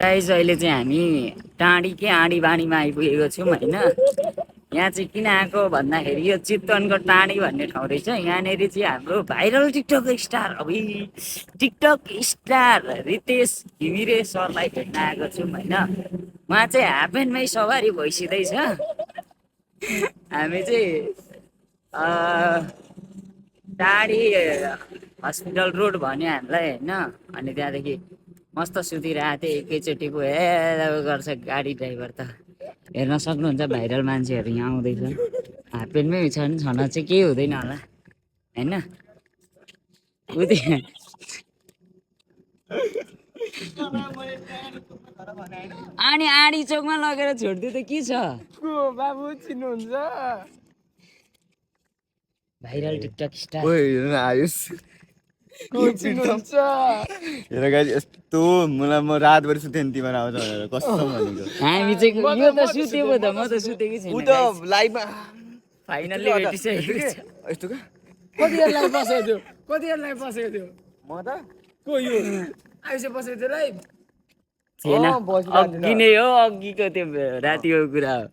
Guys अहिले चाहिँ हामी टाढीकै आँडी बाँडीमा आइपुगेको छौँ होइन। यहाँ चाहिँ किन आएको भन्दाखेरि यो चितवनको टाढी भन्ने ठाउँ रहेछ। यहाँनिर चाहिँ हाम्रो viral TikTok star TikTok star Ritesh Ghimire सरलाई भेट्न आएको छौँ होइन। उहाँ चाहिँ हाफ प्यान्टमै सवारी भइसिँदैछ। हामी चाहिँ टाढी हस्पिटल रोड भन्यो हामीलाई होइन। अनि त्यहाँदेखि मस्त सुतिरहेको थिएँ एकैचोटिको गर्छ गाडी ड्राइभर त। हेर्न सक्नुहुन्छ भाइरल मान्छेहरू यहाँ आउँदैछ। हाफ प्यान्टमै छन् छन चाहिँ केही हुँदैन होला होइन। अनि आडी चोकमा लगेर छोडिदियो त के छ बाबु चिन्नुहुन्छ भाइरल टिकटक स्टार यस्तो मलाई म रातभरि सुतेँ नि तिमीहरू आउँछ भनेर कसम भनेको। हामी चाहिँ यो त सुते पो त म त सुतेकै छैन। उ त लाइभमा फाइनल्ली भेटिसकेको छ। यस्तो क्या कतिहरूलाई बसेको थियो म त को यो आइसे बसेको थियो लाइभ थिएन अघि नै हो, अघिको त्यो रातिको कुरा हो।